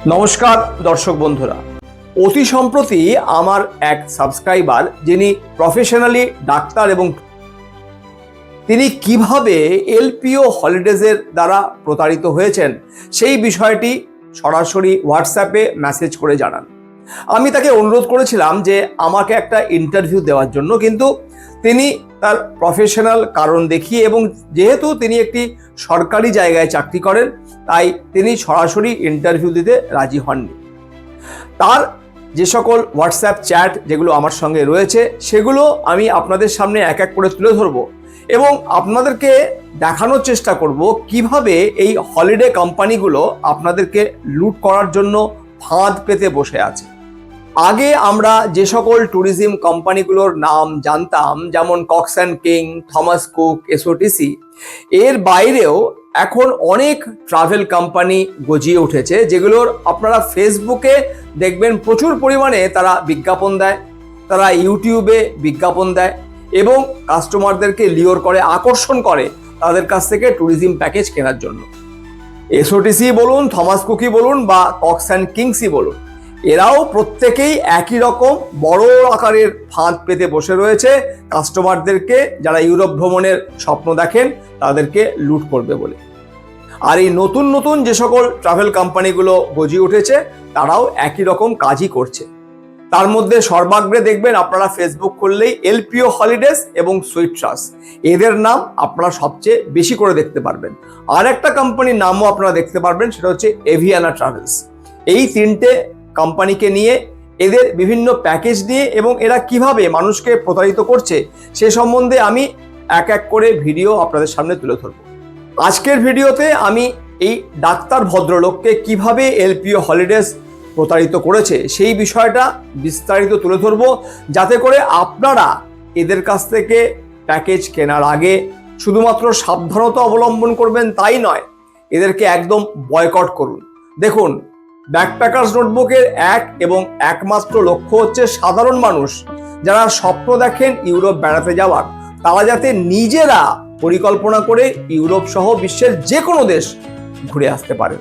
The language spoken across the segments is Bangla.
নমস্কার দর্শক বন্ধুরা, অতি সম্প্রতি আমার এক সাবস্ক্রাইবার যিনি প্রফেশনালি ডাক্তার এবং তিনি কিভাবে এলপিও হলিডেজের দ্বারা প্রতারিত হয়েছেন সেই বিষয়টি সরাসরি হোয়াটসঅ্যাপে মেসেজ করে জানান। আমি তাকে অনুরোধ করেছিলাম যে আমাকে একটা ইন্টারভিউ দেওয়ার জন্য, কিন্তু তিনি তার প্রফেশনাল কারণ দেখিয়ে এবং যেহেতু তিনি একটি সরকারি জায়গায় চাকরি করেন তাই তিনি সরাসরি ইন্টারভিউ দিতে রাজি হননি। তার যে সকল হোয়াটসঅ্যাপ চ্যাট যেগুলো আমার সঙ্গে রয়েছে সেগুলো আমি আপনাদের সামনে এক এক করে তুলে ধরবো এবং আপনাদেরকে দেখানোর চেষ্টা করব কিভাবে এই হলিডে কোম্পানিগুলো আপনাদেরকে লুট করার জন্য ফাঁদ পেতে বসে আছে। আগে আমরা যে সকল ট্যুরিজম কোম্পানিগুলোর নাম জানতাম, যেমন Cox and King, Thomas Cook, SOTC, এর বাইরেও এখন অনেক ট্রাভেল কোম্পানি গজিয়ে উঠেছে যেগুলোর আপনারা ফেসবুকে দেখবেন প্রচুর পরিমাণে তারা বিজ্ঞাপন দেয়, তারা ইউটিউবে বিজ্ঞাপন দেয় এবং কাস্টমারদেরকে লিওর করে, আকর্ষণ করে তাদের কাছ থেকে ট্যুরিজম প্যাকেজ কেনার জন্য। এসওটিসি বলুন, থমাস কুকি বলুন বা কক্স অ্যান্ড কিংসই বলুন, এরাও প্রত্যেকেই একই রকম বড় আকারের ফাঁদ পেতে বসে রয়েছে কাস্টমারদেরকে, যারা ইউরোপ ভ্রমণের স্বপ্ন দেখেন তাদেরকে লুট করবে বলে। আর এই নতুন নতুন যে সকল ট্রাভেল কোম্পানিগুলো গজিয়ে উঠেছে তারাও একই রকম কাজই করছে। তার মধ্যে সর্বাগ্রে দেখবেন আপনারা ফেসবুক করলেই এলপিও হলিডেজ এবং সুইট্রাস, এদের নাম আপনারা সবচেয়ে বেশি করে দেখতে পারবেন। আর একটা কোম্পানির নামও আপনারা দেখতে পারবেন, সেটা হচ্ছে এভিয়ানা ট্রাভেলস। এই তিনটে কোম্পানিকে নিয়ে, এদের বিভিন্ন প্যাকেজ নিয়ে এবং এরা কিভাবে মানুষকে প্রতারিত করছে সে সম্বন্ধে আমি এক এক করে ভিডিও আপনাদের সামনে তুলে ধরব। আজকের ভিডিওতে আমি এই ডাক্তার ভদ্রলোককে কিভাবে এলপিও হলিডেজ প্রতারিত করেছে সেই বিষয়টা বিস্তারিত তুলে ধরব, যাতে করে আপনারা এদের কাছ থেকে প্যাকেজ কেনার আগে শুধুমাত্র সাবধানতা অবলম্বন করবেন তাই নয়, এদেরকে একদম বয়কট করুন। দেখুন, ব্যাকপ্যাকার্স নোটবুকের এক এবং একমাত্র লক্ষ্য হচ্ছে সাধারণ মানুষ যারা স্বপ্ন দেখেন ইউরোপ বেড়াতে যাওয়ার, তারা যাতে নিজেরা পরিকল্পনা করে ইউরোপ সহ বিশ্বের যে কোনো দেশ ঘুরে আসতে পারেন।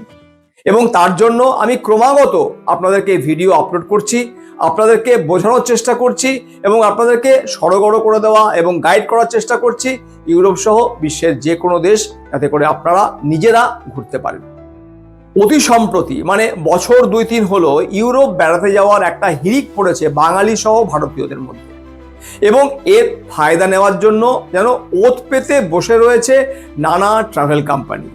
এবং তার জন্য আমি ক্রমাগত আপনাদেরকে ভিডিও আপলোড করছি, আপনাদেরকে বোঝানোর চেষ্টা করছি এবং আপনাদেরকে সড়গড় করে দেওয়া এবং গাইড করার চেষ্টা করছি ইউরোপ সহ বিশ্বের যে কোনো দেশ, যাতে করে আপনারা নিজেরা ঘুরতে পারেন। অতি সম্প্রতি মানে বছর 2-3 হলো ইউরোপ বেড়াতে যাওয়ার একটা হিড়িক পড়েছে বাঙালি সহ ভারতীয়দের মধ্যে এবং এর ফায়দা নেওয়ার জন্য যেন ওত পেতে বসে রয়েছে নানা ট্রাভেল কোম্পানি।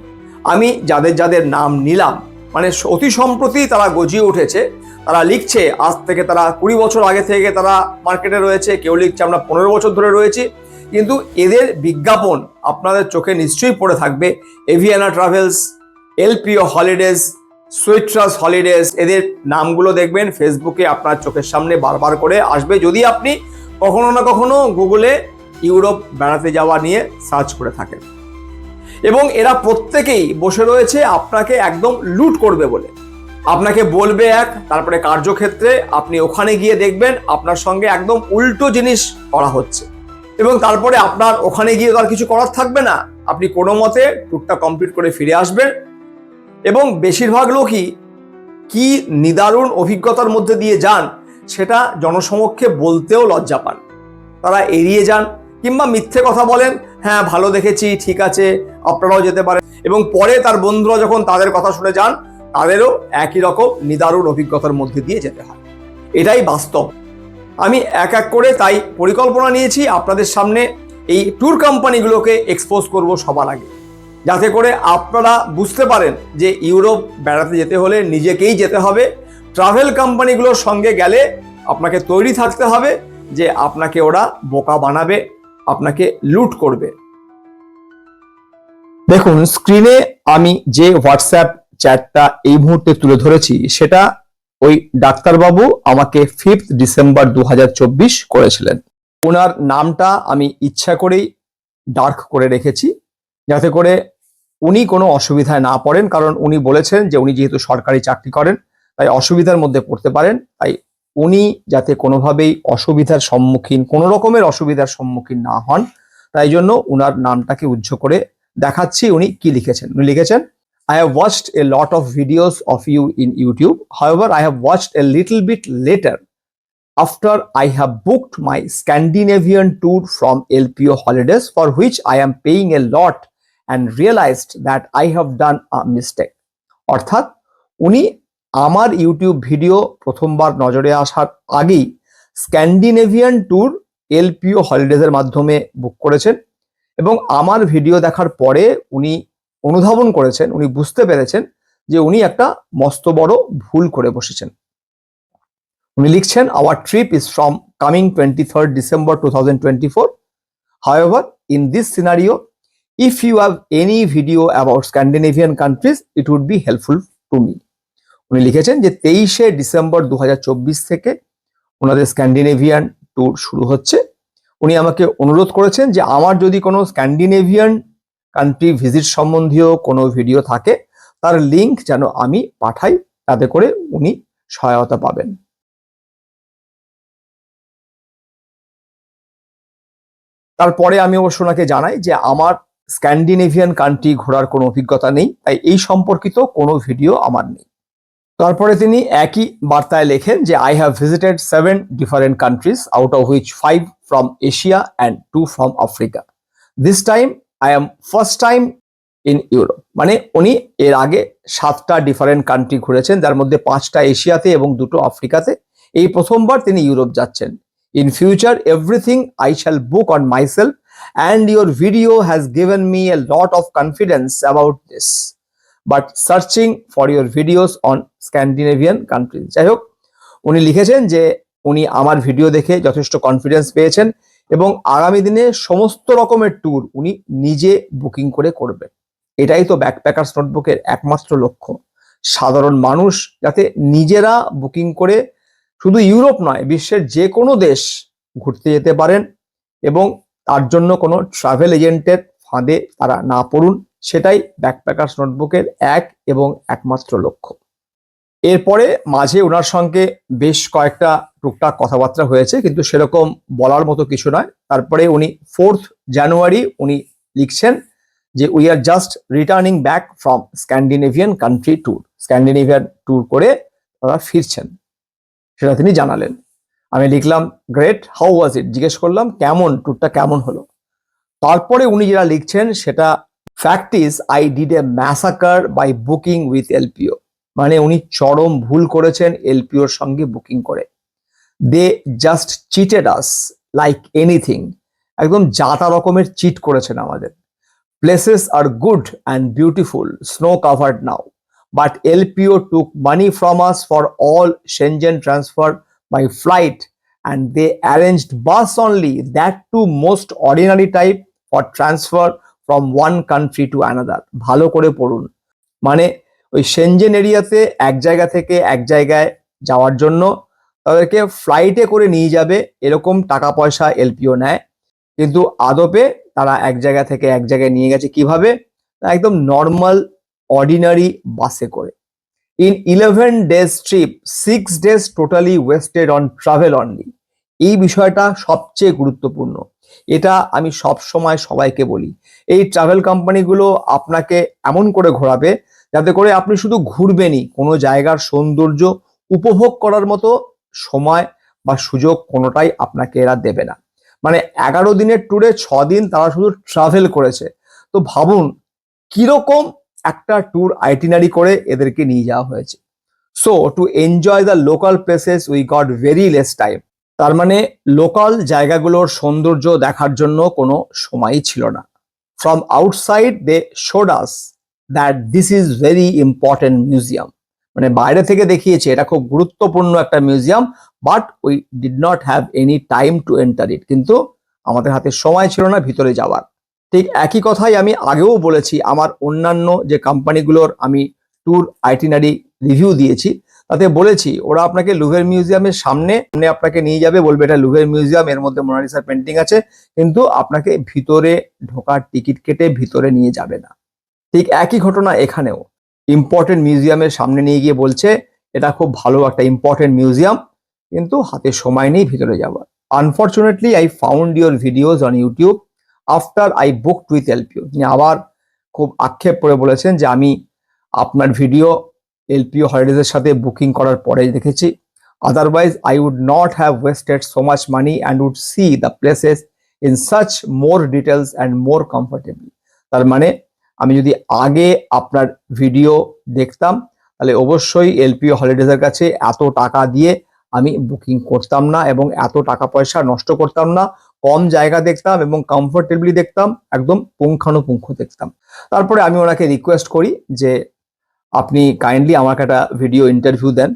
আমি যাদের যাদের নাম নিলাম, মানে অতি সম্প্রতি তারা গজিয়ে উঠেছে, তারা লিখছে আজ থেকে তারা 20 বছর আগে থেকে তারা মার্কেটে রয়েছে, কেউ লিখছে আমরা 15 বছর ধরে রয়েছি, কিন্তু এদের বিজ্ঞাপন আপনাদের চোখে নিশ্চয়ই পড়ে থাকবে। এভিয়ানা ট্রাভেলস, এলপিও হলিডেজ, সুইট্রাস হলিডেজ, এদের নামগুলো দেখবেন ফেসবুকে আপনার চোখের সামনে বারবার করে আসবে যদি আপনি কখনো না কখনো গুগলে ইউরোপ বেড়াতে যাওয়া নিয়ে সার্চ করে থাকেন। এবং এরা প্রত্যেকেই বসে রয়েছে আপনাকে একদম লুট করবে বলে। আপনাকে বলবে এক, তারপরে কার্যক্ষেত্রে আপনি ওখানে গিয়ে দেখবেন আপনার সঙ্গে একদম উল্টো জিনিস করা হচ্ছে এবং তারপরে আপনার ওখানে গিয়ে তো আর কিছু করার থাকবে না, আপনি কোনো মতে ট্যুরটা কমপ্লিট করে ফিরে আসবেন। এবং বেশিরভাগ লোকই কি নিদারুণ অভিজ্ঞতার মধ্যে দিয়ে যান সেটা জনসমক্ষে বলতেও লজ্জা পান, তারা এড়িয়ে যান কিংবা মিথ্যে কথা বলেন, হ্যাঁ ভালো দেখেছি, ঠিক আছে আপনারাও যেতে পারেন, এবং পরে তার বন্ধুরা যখন তাদের কথা শুনে যান তাদেরও একই রকম নিদারুণ অভিজ্ঞতার মধ্যে দিয়ে যেতে হয়। এটাই বাস্তব। আমি এক এক করে তাই পরিকল্পনা নিয়েছি আপনাদের সামনে এই ট্যুর কোম্পানিগুলোকে এক্সপোজ করব সবার আগে, যাতে করে আপনারা বুঝতে পারেন যে ইউরোপ বেড়াতে যেতে হলে নিজেকেই যেতে হবে। ট্রাভেল কোম্পানিগুলোর সঙ্গে গেলে আপনাকে তৈরি থাকতে হবে যে আপনাকে ওরা বোকা বানাবে, আপনাকে লুট করবে। দেখুন, স্ক্রিনে আমি যে হোয়াটসঅ্যাপ চ্যাটটা এই মুহূর্তে তুলে ধরেছি সেটা ওই ডাক্তারবাবু আমাকে 5 ডিসেম্বর 2024 করেছিলেন। ওনার নামটা আমি ইচ্ছা করেই ডার্ক করে রেখেছি যাতে করে উনি কোনো অসুবিধায় না পড়েন, কারণ উনি বলেছেন যে উনি যেহেতু সরকারি চাকরি করেন তাই অসুবিধার মধ্যে পড়তে পারেন, তাই উনি যাতে কোনোভাবেই কোনো রকমের অসুবিধার সম্মুখীন না হন, তাই জন্য উনার নামটাকে উজ্জ্ব করে দেখাচ্ছি। উনি কি লিখেছেন? উনি লিখেছেন, I have watched a lot of videos of you in YouTube. However, I have watched a little bit later after I have booked my Scandinavian tour from LPO Holidays, for which I am paying a lot and realized that I have done a mistake. অর্থাৎ উনি আমার ইউটিউব ভিডিও প্রথমবার নজরে আসার আগেই স্ক্যান্ডিনেভিয়ান ট্যুর এলপিও হলিডেজের মাধ্যমে বুক করেছেন এবং আমার ভিডিও দেখার পরে উনি অনুধাবন করেছেন, উনি বুঝতে পেরেছেন যে উনি একটা মস্ত বড় ভুল করে বসেছেন। উনি লিখছেন, our trip is from coming 23rd December 2024. However, in this scenario, if you have any video about Scandinavian countries, it would be helpful to me. উনি লিখেছেন যে 23শে ডিসেম্বর 2024 থেকে ওনাদের স্ক্যান্ডিনেভিয়ান ট্যুর শুরু হচ্ছে। উনি আমাকে অনুরোধ করেছেন যে আমার যদি কোনো স্ক্যান্ডিনেভিয়ান কান্ট্রি ভিজিট সম্বন্ধীয় কোনো ভিডিও থাকে তার লিংক যেন আমি পাঠাই, তাতে করে উনি সহায়তা পাবেন। তারপরে আমি অবশ্য ওনাকে জানাই যে আমার স্ক্যান্ডিনেভিয়ান কান্ট্রি ঘোরার কোনো অভিজ্ঞতা নেই, তাই এই সম্পর্কিত কোনো ভিডিও আমার নেই। তারপরে তিনি একই বার্তায় লেখেন যে I have visited 7 different countries, out of which 5 from Asia and 2 from Africa. This time I am first time in Europe. মানে উনি এর আগে 7টা ডিফারেন্ট কান্ট্রি ঘুরেছেন, যার মধ্যে 5টা এশিয়াতে এবং 2টো আফ্রিকাতে। এই প্রথমবার তিনি ইউরোপ যাচ্ছেন। In future, everything I shall book on myself, and your video has given me a lot of confidence about this. But searching for your videos on Scandinavian countries. যাই হোক, উনি লিখেছেন যে উনি আমার ভিডিও দেখে যথেষ্ট কনফিডেন্স পেয়েছেন এবং আগামী দিনে সমস্ত রকমের ট্যুর উনি নিজে বুকিং করে করবেন। এটাই তো ব্যাকপ্যাকার্স নোটবুকের একমাত্র লক্ষ্য, সাধারণ মানুষ যাতে নিজেরা বুকিং করে শুধু ইউরোপ নয়, বিশ্বের যে কোনো দেশ ঘুরতে যেতে পারেন এবং তার জন্য কোনো ট্রাভেল এজেন্টের ফাঁদে তারা না পড়ুন, সেটাই ব্যাকপ্যাকার্স নোটবুকের এক এবং একমাত্র লক্ষ্য। এরপরে মাঝে ওনার সঙ্গে বেশ কয়েকটা টুকটাক কথাবার্তা হয়েছে, কিন্তু সেরকম বলার মতো কিছু নয়। তারপরে উনি 4th জানুয়ারি উনি লিখছেন যে we are just returning back from Scandinavian country tour. Scandinavian tour করে তারা ফিরছেন, সেটা তিনি জানালেন। আমি লিখলাম গ্রেট, হাউ ওয়াজ ইট, জিজ্ঞেস করলাম কেমন, ট্যুরটা কেমন হলো। তারপরে উনি যেটা লিখছেন সেটা, fact is I did a massacre by booking with LPO. মানে উনি চরম ভুল করেছেন এলপিওর সঙ্গে বুকিং করে। They just cheated us like anything, একদম যাতা রকমের চিট করেছেন আমাদের। Places are good and beautiful, snow covered now, but LPO took money from us for all Shenzhen transfer by flight, and they arranged bus only, that too most ordinary type, for transfer from one country to another. ভালো করে পড়ুন, মানে ওই শেনজেন এরিয়াতে এক জায়গা থেকে এক জায়গায় যাওয়ার জন্য তাদেরকে ফ্লাইটে করে নিয়ে যাবে এরকম টাকা পয়সা এলপিও নেয়, কিন্তু আদপে তারা এক জায়গা থেকে এক জায়গায় নিয়ে গেছে কিভাবে, একদম নর্মাল অর্ডিনারি বাসে করে। In 11 days trip 6 days totally wasted on travel only. এই বিষয়টা সবচেয়ে গুরুত্বপূর্ণ, এটা আমি সব সময় সবাইকে বলি। এই ট্রাভেল কোম্পানিগুলো আপনাকে এমন করে ঘোরাবে যাতে করে আপনি শুধু ঘুরবেনই, কোনো জায়গার সৌন্দর্য উপভোগ করার মতো সময় বা সুযোগ কোনোটাই আপনাকে এরা দেবে না। মানে 11 দিনের ট্যুরে 6 দিন তারা শুধু ট্রাভেল করেছে। তো ভাবুন কিরকম একটা ট্যুর আইটিনারি করে এদেরকে নিয়ে যাওয়া হয়েছে। So to enjoy the local places we got very less time. তার মানে লোকাল জায়গাগুলোর সৌন্দর্য দেখার জন্য কোনো সময়ই ছিল না। From outside they showed us that this is very important museum. মানে বাইরে থেকে দেখিয়েছে এটা খুব গুরুত্বপূর্ণ একটা museum, but we did not have any time to enter it. কিন্তু আমাদের হাতে সময় ছিল না ভিতরে যাওয়ার। ঠিক একই কথাই আমি আগেও বলেছি, আমার অন্যান্য যে কোম্পানিগুলোর আমি ট্যুর আইটিনারি রিভিউ দিয়েছি তাতে বলেছি ওরা আপনাকে লুভের মিউজিয়ামের সামনে আপনাকে নিয়ে যাবে, বলবে এটা লুভের মিউজিয়াম, এর মধ্যে মোনালিসার পেন্টিং আছে, কিন্তু আপনাকে ভিতরে ঢোকার টিকিট কেটে ভিতরে নিয়ে যাবে না। ঠিক একই ঘটনা এখানেও, ইম্পর্টেন্ট মিউজিয়ামের সামনে নিয়ে গিয়ে বলছে এটা খুব ভালো একটা ইম্পর্টেন্ট মিউজিয়াম, কিন্তু হাতে সময় নেই ভিতরে যাওয়ার। Unfortunately I found your videos on YouTube after I booked with LPO. তিনি আবার খুব আক্ষেপ করে বলেছেন যে আমি আপনার ভিডিও এলপিও হলিডেজের সাথে বুকিং করার পরে দেখেছি। Otherwise I would not have wasted so much money and would see the places in such more details and more comfortably. তার মানে আমি যদি আগে আপনার ভিডিও দেখতাম তাহলে অবশ্যই এলপিও হলিডেজের কাছে এত টাকা দিয়ে আমি বুকিং করতাম না এবং এত টাকা পয়সা নষ্ট করতাম না। কম জায়গা দেখতাম এবং কমফোর্টেবলি দেখতাম, একদম পুঙ্খানুপুঙ্খ দেখতাম। তারপরে আমি ওনাকে রিকোয়েস্ট করি যে আপনি কাইন্ডলি আমাকে একটা ভিডিও ইন্টারভিউ দেন,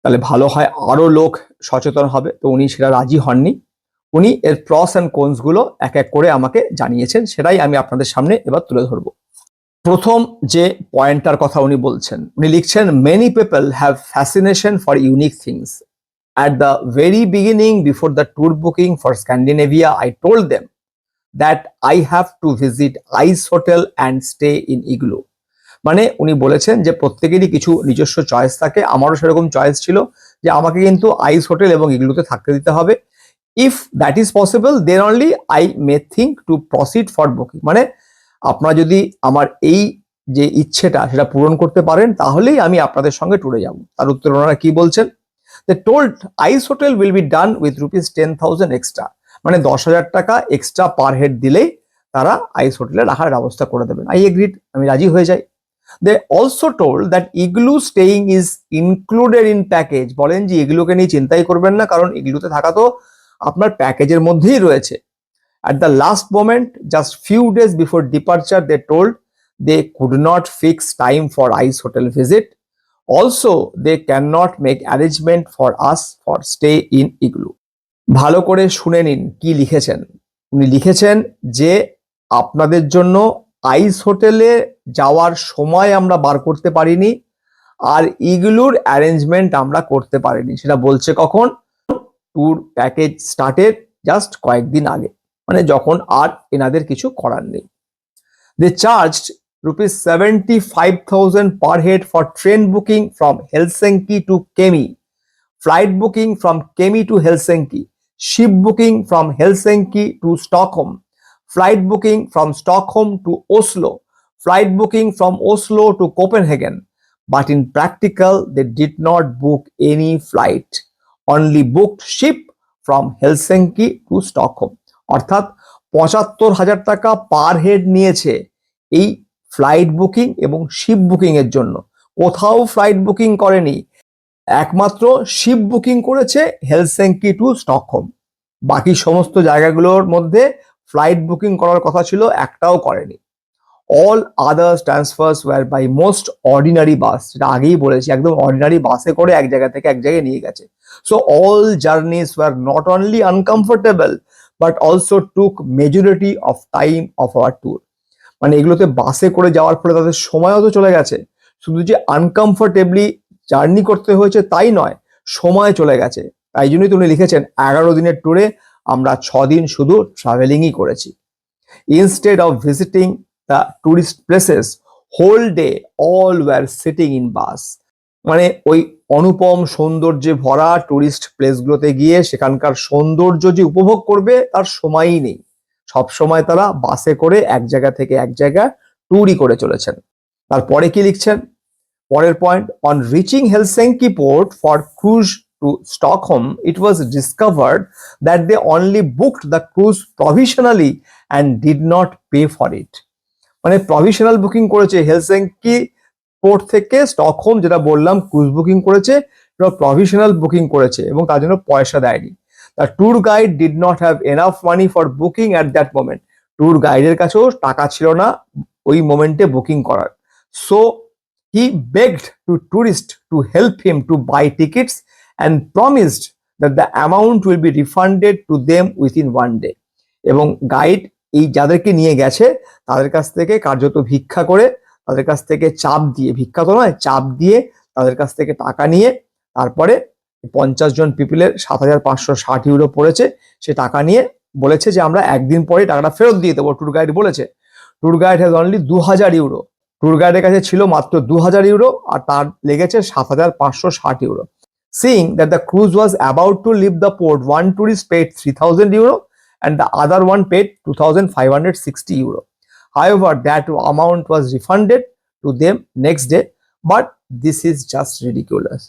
তাহলে ভালো হয়, আরো লোক সচেতন হবে। তো উনি সেটা রাজি হননি। উনি এর প্রস অ্যান্ড কোনস গুলো এক এক করে আমাকে জানিয়েছেন, সেটাই আমি আপনাদের সামনে এবার তুলে ধরবো। প্রথম যে পয়েন্টটার কথা উনি বলছেন, উনি লিখছেন, many people have fascination for unique things. At the very beginning, before the tour booking for Scandinavia, I told them that I have to visit Ice Hotel and stay in Igloo. মানে উনি বলেছেন যে প্রত্যেকেরই কিছু নিজস্ব চয়েস থাকে, আমারও সেরকম চয়েস ছিল যে আমাকে কিন্তু আইস হোটেল এবং ইগলুতে থাকতে দিতে হবে। If that is possible then only I may think to proceed for booking. মানে আপনারা যদি আমার এই যে ইচ্ছেটা সেটা পূরণ করতে পারেন তাহলেই আমি আপনাদের সঙ্গে ট্যুরে যাব। তার উত্তর ওনারা কি বলছেন, they told ice hotel will be done with rupees 10,000 extra, মানে 10,000 টাকা এক্সট্রা পার হেড দিলেই তারা আইস হোটেলে রাখার ব্যবস্থা করে দেবেন। আই এগ্রিড, আমি রাজি হয়ে যাই। they also told that igloo staying is included in package, বলেন যে ইগলুকে নিয়ে চিন্তাই করবেন না, কারণ ইগলুতে থাকা তো আপনার প্যাকেজের মধ্যেই রয়েছে। at the last moment, just few days before departure, they told they could not fix time for ice hotel visit. Also, they cannot make arrangement for us for stay in igloo. ভালো করে শুনে নিন কি লিখেছেন। উনি লিখেছেন যে আপনাদের জন্য আইস হোটেলে যাওয়ার সময় আমরা বার করতে পারিনি, আর ইগলুর অ্যারেঞ্জমেন্ট আমরা করতে পারিনি। সেটা বলছে কখন, ট্যুর প্যাকেজ স্টার্টের জাস্ট কয়েকদিন আগে, মানে যখন আর এনাদের কিছু করার নেই। They charged rupees 75,000 per head for train booking from Helsinki to Kemi, flight booking from Kemi to Helsinki, ship booking from Helsinki to Stockholm, flight booking from Stockholm to Oslo, flight booking from Oslo to Copenhagen. But in practical, they did not book any flight, only booked ship from Helsinki to Stockholm. অর্থাৎ 75,000 টাকা পার হেড নিয়েছে এই ফ্লাইট বুকিং এবং শিপ বুকিং এর জন্য। কোথাও ফ্লাইট বুকিং করেনি, একমাত্র শিপ বুকিং করেছে হেলসিঙ্কি টু স্টকহোম। বাকি সমস্ত জায়গাগুলোর মধ্যে ফ্লাইট বুকিং করার কথা ছিল, একটাও করেনি। All others transfers were by most ordinary bus, যেটা আগেই বলেছি, একদম অর্ডিনারি বাসে করে এক জায়গা থেকে এক জায়গায় নিয়ে গেছে। So all journeys wire not only uncomfortable but also took majority of time of our tour. মানে এগুলোতে বাসে করে যাওয়ার ফলে তাদের সময়ও তো চলে গেছে, শুধু যে আনকমফোর্টেবলি জার্নি করতে হয়েছে তাই নয়, সময় চলে গেছে। তাই জন্যই তিনি লিখেছেন 11 দিনের ট্যুরে আমরা 6 দিন শুধু ট্রাভেলিংই করেছি। Instead of visiting the tourist places whole day all were sitting in bus. মানে ওই অনুপম সৌন্দর্যে ভরা টুরিস্ট প্লেসগুলোতে গিয়ে সেখানকার সৌন্দর্য যে উপভোগ করবে তার সময়ই নেই, সব সময় তারা বাসে করে এক জায়গা থেকে এক জায়গা ট্যুরই করে চলেছেন। তারপরে কি লিখছেন, পরের point, on reaching Helsinki port for cruise to Stockholm it was discovered that they only booked the cruise provisionally and did not pay for it. মানে প্রভিশনাল বুকিং করেছে হেলসিঙ্কি পোর্ট থেকে স্টকহোম, যেটা বললাম ক্রুজ বুকিং করেছে, প্রভিশনাল বুকিং করেছে এবং তার জন্য পয়সা দেয়নি। The tour guide did not have enough money for booking at that moment. Tour গাইডের কাছেও টাকা ছিল না ওই মোমেন্টে বুকিং করার। So he begged to tourists to help him to buy tickets and promised that the amount will be refunded to them within 1 day. এবং গাইড এই যাদেরকে নিয়ে গেছে তাদের কাছ থেকে কার্যত ভিক্ষা করে, তাদের কাছ থেকে চাপ দিয়ে, ভিক্ষা তো নয়, চাপ দিয়ে তাদের কাছ থেকে টাকা নিয়ে তারপরে 50 জন পিপলের 7,560 ইউরো পড়েছে, সে টাকা নিয়ে বলেছে যে আমরা একদিন পরে টাকাটা ফেরত দিয়ে দেবো। ট্যুর গাইড বলেছে, tour guide has only 2,000 euro. Tour গাইডের কাছে ছিল মাত্র 2,000 ইউরো আর তার লেগেছে 7,560 euro. Seeing that the cruise was about to leave the port, one tourist paid 3,000 euro and the other one paid 2,560 euro. However, that amount was refunded to them next day, but this is just ridiculous.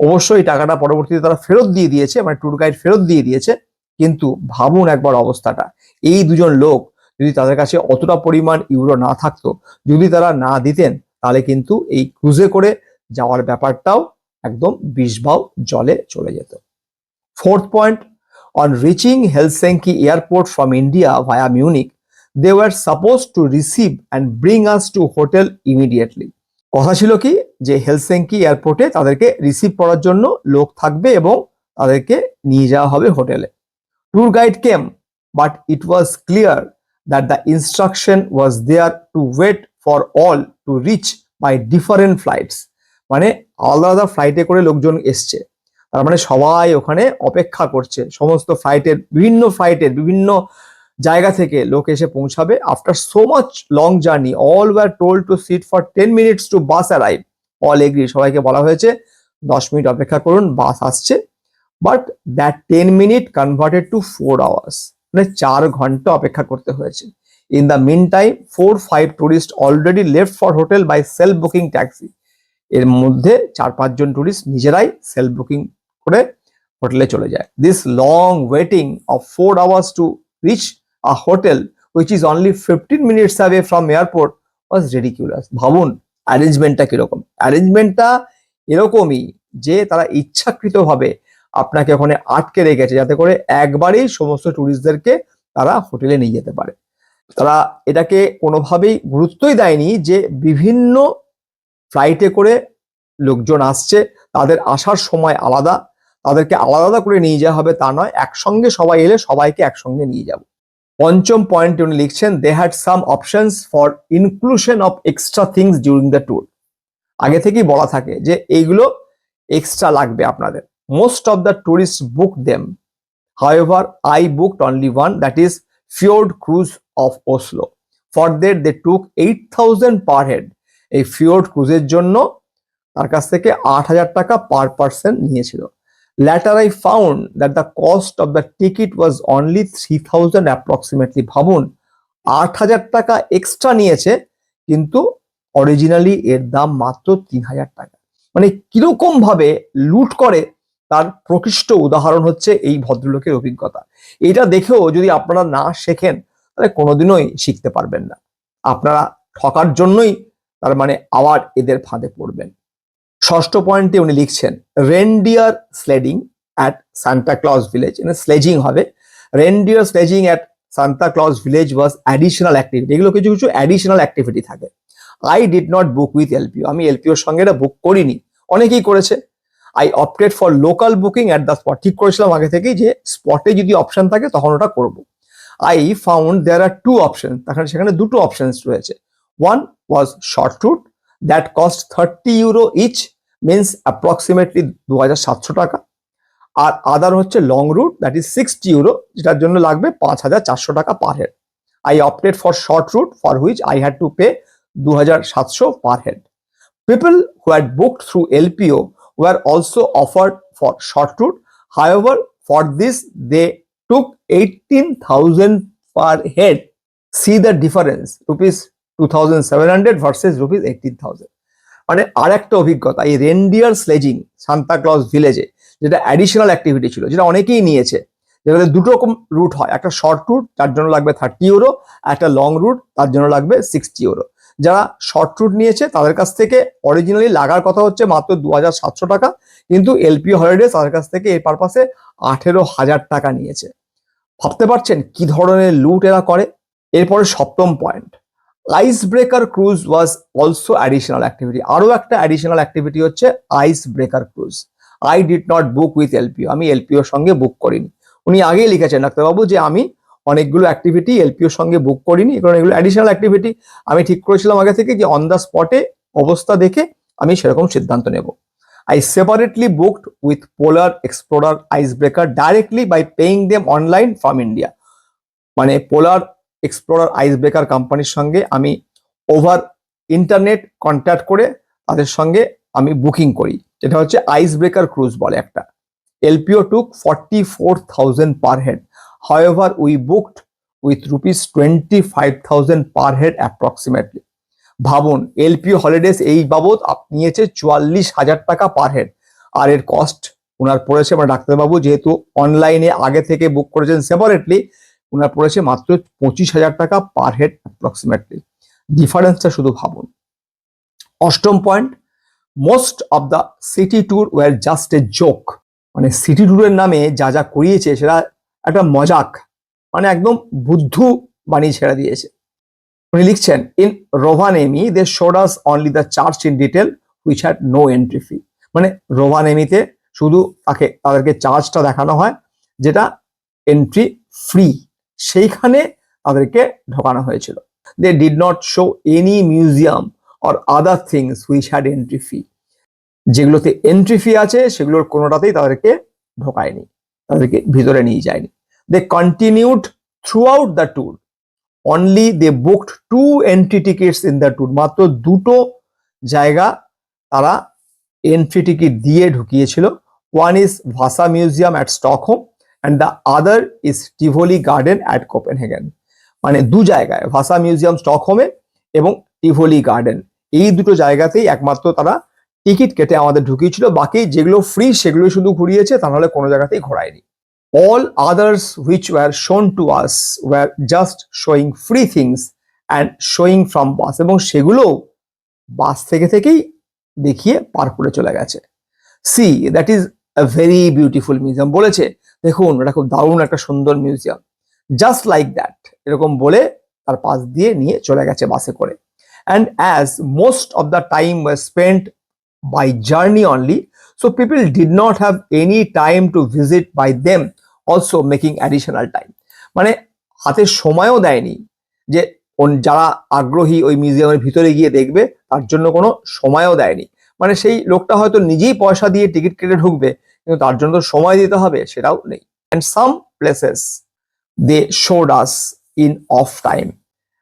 অবশ্যই টাকাটা পরবর্তীতে তারা ফেরত দিয়ে দিয়েছে, মানে ট্যুর গাইড ফেরত দিয়ে দিয়েছে, কিন্তু ভাবুন একবার অবস্থাটা, এই দুজন লোক যদি তাদের কাছে অতটা পরিমাণ ইউরো না থাকতো, যদি তারা না দিতেন, তাহলে কিন্তু এই ক্রুজে করে যাওয়ার ব্যাপারটাও একদম বিষবাও জলে চলে যেত। Fourth point, on reaching Helsinki airport from India via Munich, they were supposed to receive and bring us to hotel immediately. কথা ছিল কি যে হেলসিঙ্কি এয়ারপোর্টে তাদেরকে রিসিভ করার জন্য লোক থাকবে এবং তাদেরকে নিয়ে যাওয়া হবে হোটেলে। Tour guide came, but it was clear that the instruction was there to wait for all to reach by different flights. মানে আলাদা আলাদা ফ্লাইটে করে লোকজন এসছে, তার মানে সবাই ওখানে অপেক্ষা করছে, সমস্ত ফ্লাইটের বিভিন্ন জায়গা থেকে লোক এসে পৌঁছাবে। After so much long journey all were told to sit for 10 minutes to bus arrive. All agree, সবাইকে বলা হয়েছে 10 মিনিট অপেক্ষা করুন, বাস আসছে। But that 10 minute converted to 4 hours, মানে 4 ঘন্টা অপেক্ষা করতে হয়েছে। In the mean time 4-5 tourist already left for hotel by self booking taxi. এর মধ্যে 4-5 জন টুরিস্ট নিজেরাই সেলফ বুকিং করে হোটেলে চলে যায়। This long waiting of 4 hours to reach a hotel which is only 15 minutes away from airport was ridiculous. ভাবুন অ্যারেঞ্জমেন্টটা কিরকম। অ্যারেঞ্জমেন্টটা এরকমই যে তারা ইচ্ছাকৃতভাবে আপনাকে ওখানে আটকে রেখেছে যাতে করে একবারেই সমস্ত টুরিস্টদেরকে তারা হোটেলে নিয়ে যেতে পারে। তারা এটাকে কোনোভাবেই গুরুত্বই দেয়নি যে বিভিন্ন ফ্লাইটে করে লোকজন আসছে, তাদের আসার সময় আলাদা, তাদেরকে আলাদা আলাদা করে নিয়ে যাওয়া হবে তা নয়, একসঙ্গে সবাই এলে সবাইকে একসঙ্গে নিয়ে যাব। পঞ্চম পয়েন্ট উনি লিখছেন, they had some options for inclusion of extra things during the tour. আগে থেকেই বলা থাকে যে এইগুলো এক্সট্রা লাগবে আপনাদের। Most of the tourist book them, however I booked only one, that is fjord cruise of Oslo. For that they took 8,000 per head. এই ফিওর্ড ক্রুজের জন্য তার কাছ থেকে 8,000 টাকা পার পার্সন নিয়েছিল। Later I found that the cost of the ticket was only 3,000 approximately. ভাবুন 8,000 টাকা এক্সট্রা নিয়েছে, কিন্তু অরিজিনালি এর দাম মাত্র 3,000 টাকা। মানে কিরকম ভাবে লুট করে তার প্রকৃষ্ট উদাহরণ হচ্ছে এই ভদ্রলোকের অভিজ্ঞতা। এটা দেখেও যদি আপনারা না শেখেন তাহলে কোনোদিনই শিখতে পারবেন না। আপনারা ঠকার জন্যই তার মানে আবার এদের ফাঁদে পড়বেন। ষষ্ঠ পয়েন্টে উনি লিখছেন, reindeer sledding at Santa Claus village. Sledging হবে। Reindeer sledging at Santa Claus village was additional activity. এগুলো কিছু কিছু অ্যাডিশনাল অ্যাক্টিভিটি থাকে। I did not book with LPO. আমি এলপিওর সঙ্গে এটা বুক করিনি, অনেকেই করেছে। I opted for local booking at the spot. ঠিক করেছিলাম আগে থেকেই যে স্পটে যদি অপশন থাকে তখন ওটা করবো। I found there are 2 option. সেখানে দুটো অপশনস রয়েছে। One was short route that cost 30 euro each, means approximately 2,700 টাকা। আর আদার হচ্ছে long route, that is 60 euro, যেটার জন্য লাগবে 5,400 টাকা per head. I opted for short route for which I had to pay 2,700 per head. People who had booked through LPO were also offered for short route. However, for this they took 18,000 per head. See the difference, rupees 2,700 versus rupees 18,000. মানে আর একটা অভিজ্ঞতা, এই রেনডিয়ার স্লেজিং সান্তা ক্লজ ভিলেজে, যেটা অ্যাডিশনাল অ্যাক্টিভিটি ছিল, যেটা অনেকেই নিয়েছে, যেটাতে দুটো রকম রুট হয়। একটা শর্ট রুট তার জন্য লাগবে 30 ইউরো, একটা লং রুট তার জন্য লাগবে 60 ইউরো। যারা শর্ট রুট নিয়েছে তাদের কাছ থেকে অরিজিনালি লাগার কথা হচ্ছে মাত্র 2,700 টাকা, কিন্তু এলপিও হলিডেজ তাদের কাছ থেকে এই পারপাসে 18,000 টাকা নিয়েছে। ভাবতে পারছেন কি ধরনের লুট এরা করে। এরপরে সপ্তম point, ice breaker cruise was also additional activity. আরো একটা অ্যাডিশনাল অ্যাক্টিভিটি হচ্ছে ice breaker cruise. I did not book with LPO. আমি এলপিওর সঙ্গে বুক করিনি। উনি আগেই লিখেছেন ডাক্তারবাবু যে আমি অনেকগুলো অ্যাক্টিভিটি এলপিওর সঙ্গে বুক করিনি, কারণ এগুলো অ্যাডিশনাল অ্যাক্টিভিটি। আমি ঠিক করেছিলাম আগে থেকে যে অন দ্য স্পটে অবস্থা দেখে আমি সেরকম সিদ্ধান্ত নেব। I separately booked with Polar Explorer Icebreaker directly by paying them online from India. মানে পোলার এক্সপ্লোরার আইসব্রেকার কোম্পানির সঙ্গে আমি ওভার ইন্টারনেট কন্ট্যাক্ট করে তাদের সঙ্গে আমি বুকিং করি, যেটা হচ্ছে আইসব্রেকার ক্রুজ বলে একটা। LPO took 44,000 per head. However, we booked with rupees 25,000 per head approximately. ভাবুন, এলপিও হলিডেজ এই বাবদ নিয়েছে 44,000 টাকা পার হেড, আর এর কস্ট ওনার পড়েছে, মানে ডাক্তারবাবু যেহেতু অনলাইনে আগে থেকে বুক করেছেন সেপারেটলি, ওনার পড়েছে মাত্র 25,000 টাকা পার হেড অ্যাপ্রক্সিমেটলি। ডিফারেন্সটা শুধু ভাবুন। অষ্টম point, most of the city tour were just a joke. মানে সিটি ট্যুরের নামে যা যা করিয়েছে সেটা একটা মজাক, মানে একদম বুদ্ধু বানিয়ে ছেড়ে দিয়েছে। উনি লিখছেন, in Rovaniemi they showed us only the church in detail which had no entry fee. মানে রোভানেমিতে শুধু তাদেরকে চার্চটা দেখানো হয় যেটা এন্ট্রি ফ্রি, সেইখানে তাদেরকে ঢোকানো হয়েছিল। They did not show any museum or other things which had entry fee. যেগুলোতে এন্ট্রি ফি আছে সেগুলোর কোনোটাতেই তাদেরকে ঢোকায়নি, তাদেরকে ভিতরে নিয়ে যায়নি। They continued throughout the tour, only they booked 2 entry tickets in the tour. মাত্র দুটো জায়গা তারা এন্ট্রি টিকিট দিয়ে ঢুকিয়েছিল। One is Vasa museum at Stockholm and the other is Tivoli garden at Copenhagen. মানে দু জায়গায়, ভাসা মিউজিয়াম স্টকহোমে এবং টিভোলি গার্ডেন, এই দুটো জায়গাতেই একমাত্র তারা টিকিট কেটে আমাদের ঢুকিয়েছিল। বাকি যেগুলো ফ্রি সেগুলো শুধু ঘুরিয়েছে, তা নাহলে কোনো জায়গাতেই ঘোরায়নি। All others which were shown to us were just showing free things and showing from bus, এবং সেগুলো বাস থেকেই দেখিয়ে পার করে চলে গেছে। See that is a very beautiful museum, বলেছে দেখুন এটা খুব দারুণ একটা সুন্দর মিউজিয়াম, জাস্ট লাইক দ্যাট, এরকম বলে তার পাশ দিয়ে নিয়ে চলে গেছে বাসে করে। And as most of the time was spent by journey only, so people did not have any time to visit by them also making additional time. মানে হাতে সময়ও দেয়নি যে যারা আগ্রহী ওই মিউজিয়ামের ভিতরে গিয়ে দেখবে তার জন্য কোনো সময়ও দেয়নি। মানে সেই লোকটা হয়তো নিজেই পয়সা দিয়ে টিকিট কেটে ঢুকবে, কিন্তু তার জন্য সময় দিতে হবে সেটাও নেই। and some places they showed us in off time,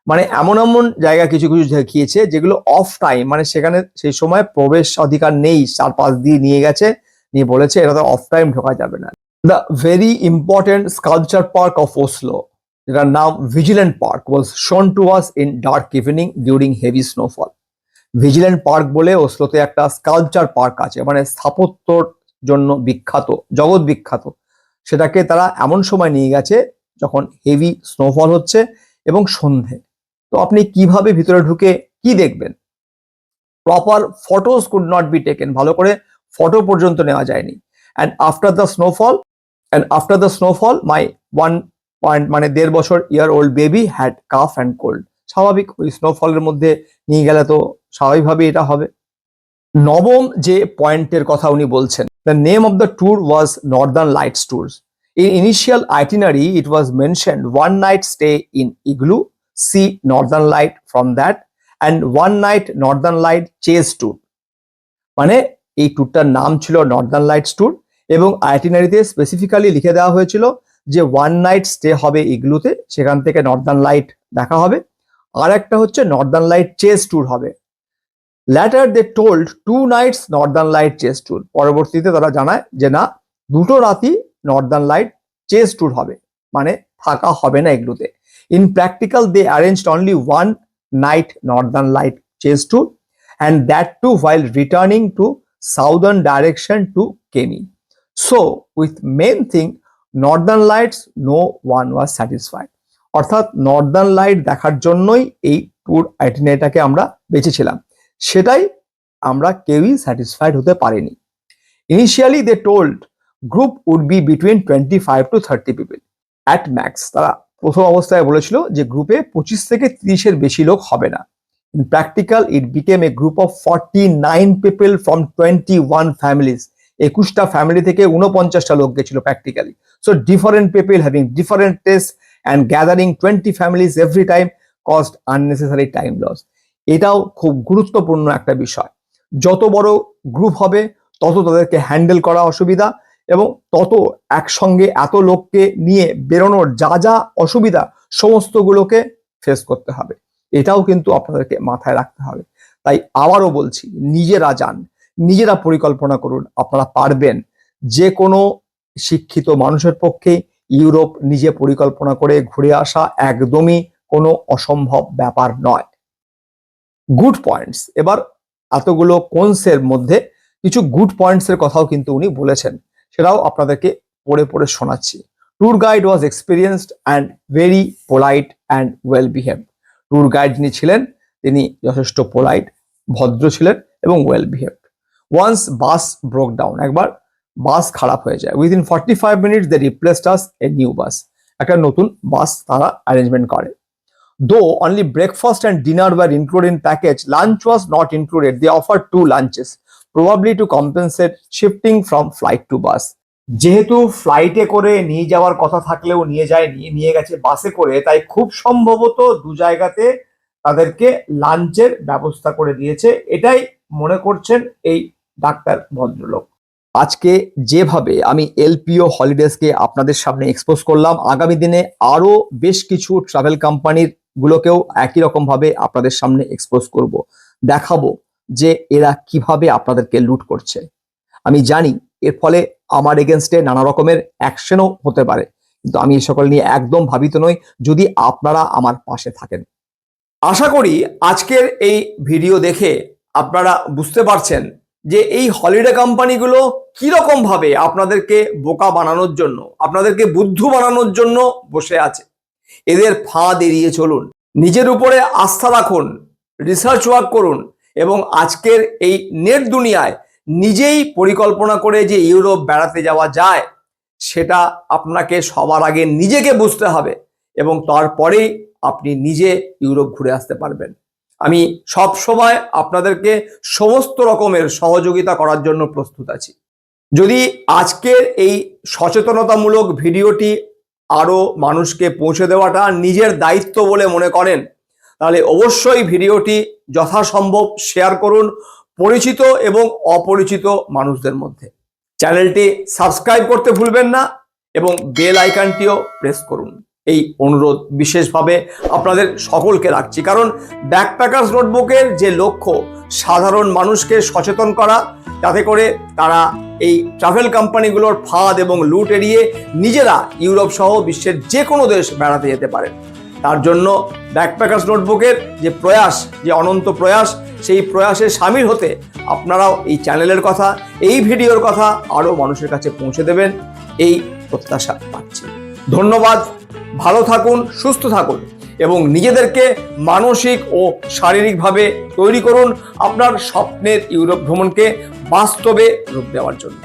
মানে এমন এমন জায়গা কিছু কিছু দেখিয়েছে যেগুলো অফ টাইম, মানে সেখানে সেই সময় প্রবেশ অধিকার নেই, চার পাশ দিয়ে নিয়ে গেছে, নিয়ে বলেছে এটা তো অফ টাইম ঢোকা যাবে না। The very important sculpture park of Oslo, যেটার নাম ভিজিল্যান্ট পার্ক, ওয়াজ শোন to us in dark evening during heavy snowfall. Vigilant park বলে ওসলোতে একটা স্কাল্পচার পার্ক আছে, মানে স্থাপত্যর জন্য বিখ্যাত, জগৎ বিখ্যাত। সেটাকে তারা এমন সময় নিয়ে গেছে যখন হেভি স্নোফল হচ্ছে এবং সন্ধে। তো আপনি কিভাবে ভিতরে ঢুকে কি দেখবেন? Proper photos could not be taken, ভালো করে ফটো পর্যন্ত নেওয়া যায়নি। অ্যান্ড আফটার দ্য স্নোফল মাই 1 মানে 1.5 বছর year old baby had calf and cold. স্বাভাবিক, ওই স্নোফলের মধ্যে নিয়ে গেলে তো স্বাভাবিকভাবে এটা হবে। নবম যে পয়েন্টের কথা উনি বলছেন, the name of the tour was Northern lights tours. In initial itinerary, it was mentioned 1 night stay in Igloo, see Northern Light from that, and 1 night Northern Light chase tour. মানে এই ট্যুরটার নাম ছিল নর্দার্ন লাইটস ট্যুর, এবং আইটিনারিতে স্পেসিফিক্যালি লিখে দেওয়া হয়েছিল যে 1 নাইট স্টে হবে ইগলুতে, সেখান থেকে নর্দার্ন লাইট দেখা হবে, আর একটা হচ্ছে নর্দার্ন লাইট চেস ট্যুর হবে। Later they told 2 nights northern light chase tour. পরবর্তীতে তারা জানায় যে না, দুটো রাতই নর্দার্ন লাইট চেস ট্যুর হবে, মানে থাকা হবে না এগুলোতে। In practical they arranged only 1 night northern light chase tour, and that too while returning to southern direction to Kemi. So with main thing northern lights no one was satisfied. অর্থাৎ নর্দার্ন লাইট দেখার জন্যই এই ট্যুর আইটিনারিটাকে আমরা বেছেছিলাম, সেটাই আমরা কেউই স্যাটিসফাইড হতে পারিনি। Initially they told group would be between 25 to 30 people at max. তারা প্রথম অবস্থায় বলেছিল যে গ্রুপে 25 থেকে 30-এর বেশি লোক হবে না। In practical, it became a group of 49 people from 21 families. 21টা family থেকে 49টা লোক গেছিল practically. So different people having different tastes and gathering 20 families every time caused unnecessary time loss. এটাও খুব গুরুত্বপূর্ণ একটা বিষয়। যত বড় গ্রুপ হবে তত তাদেরকে হ্যান্ডেল করা অসুবিধা, এবং তত একসঙ্গে এত লোককে নিয়ে বেরোনোর যা যা অসুবিধা সমস্তগুলোকে ফেস করতে হবে। এটাও কিন্তু আপনাদেরকে মাথায় রাখতে হবে। তাই আবারও বলছি, নিজেরা যান, নিজেরা পরিকল্পনা করুন, আপনারা পারবেন। যে কোনো শিক্ষিত মানুষের পক্ষে ইউরোপ নিজে পরিকল্পনা করে ঘুরে আসা একদমই কোনো অসম্ভব ব্যাপার নয়। Good points. এবার এতগুলো কোনসের মধ্যে কিছু গুড পয়েন্টস এর কথাও কিন্তু উনি বলেছেন, সেটাও আপনাদেরকে পড়ে পড়ে শোনাচ্ছি। Tour guide was experienced and very polite and well behaved. Tour guide যিনি ছিলেন তিনি যথেষ্ট পোলাইট, ভদ্র ছিলেন এবং well behaved. Once bus broke down, একবার বাস খারাপ হয়ে যায়। Within 45 minutes they replaced us a new bus, একটা নতুন বাস তারা অ্যারেঞ্জমেন্ট করে। Though only breakfast and dinner were included in package, lunch was not included. They offered 2 lunches, probably to compensate shifting from flight to bus. যেহেতু ফ্লাইটে করে নিয়ে যাওয়ার কথা থাকলেও নিয়ে যায়নি, নিয়ে গেছে বাসে করে, তাই খুব সম্ভবত দু জায়গাতে তাদেরকে লাঞ্চের ব্যবস্থা করে দিয়েছে, এটাই মনে করছেন এই ডাক্তার ভদ্রলোক। আজকে যেভাবে আমি এলপিও হলিডেজকে আপনাদের সামনে এক্সপোজ করলাম, আগামী দিনে আরো বেশ কিছু ট্রাভেল কোম্পানির গুলোকেও একই রকম ভাবে আপনাদের সামনে এক্সপোজ করব, দেখাবো যে এরা কিভাবে আপনাদেরকে লুট করছে। আমি জানি এর ফলে আমার এগেনস্টে নানা রকমের অ্যাকশনও হতে পারে, কিন্তু আমি এই সকল নিয়ে একদম ভাবিত নই যদি আপনারা আমার পাশে থাকেন। আশা করি আজকের এই ভিডিও দেখে আপনারা বুঝতে পারছেন যে এই হলিডে কোম্পানিগুলো কিরকম ভাবে আপনাদেরকে বোকা বানানোর জন্য, আপনাদেরকে বুদ্ধু বানানোর জন্য বসে আছে। এদের ফাঁদ এড়িয়ে চলুন, নিজের উপরে আস্থা রাখুন, রিসার্চ ওয়ার্ক করুন এবং আজকের এই নেট দুনিয়ায় নিজেই পরিকল্পনা করে যে ইউরোপ বেড়াতে যাওয়া যায় সেটা আপনাকে সবার আগে নিজেকে বুঝতে হবে এবং তারপরেই আপনি নিজে ইউরোপ ঘুরে আসতে পারবেন। আমি সব সময় আপনাদেরকে সমস্ত রকমের সহযোগিতা করার জন্য প্রস্তুত আছি। যদি আজকের এই সচেতনতামূলক ভিডিওটি আরো মানুষকে পৌঁছে দেওয়াটা নিজের দায়িত্ব বলে মনে করেন, তাহলে অবশ্যই ভিডিওটি যথাসম্ভব শেয়ার করুন পরিচিত এবং অপরিচিত মানুষদের মধ্যে। চ্যানেলটি সাবস্ক্রাইব করতে ভুলবেন না এবং বেল আইকনটিও প্রেস করুন। এই অনুরোধ বিশেষভাবে আপনাদের সকলকে রাখছি, কারণ ব্যাকপ্যাকার্স নোটবুকের যে লক্ষ্য সাধারণ মানুষকে সচেতন করা, যাতে করে তারা এই ট্রাভেল কোম্পানিগুলোর ফাঁদ এবং লুট এড়িয়ে নিজেরা ইউরোপ সহ বিশ্বের যে কোনো দেশ বেড়াতে যেতে পারে। তার জন্য ব্যাকপ্যাকার্স নোটবুকের যে প্রয়াস, যে অনন্ত প্রয়াস, সেই প্রয়াসে সামিল হতে আপনারাও এই চ্যানেলের কথা, এই ভিডিওর কথা আরো মানুষের কাছে পৌঁছে দেবেন, এই প্রত্যাশা পাচ্ছি। ধন্যবাদ, ভালো থাকুন, সুস্থ থাকুন এবং নিজেদেরকে মানসিক ও শারীরিকভাবে তৈরি করুন আপনার স্বপ্নের ইউরোপ ভ্রমণকে বাস্তবে রূপ দেওয়ার জন্য।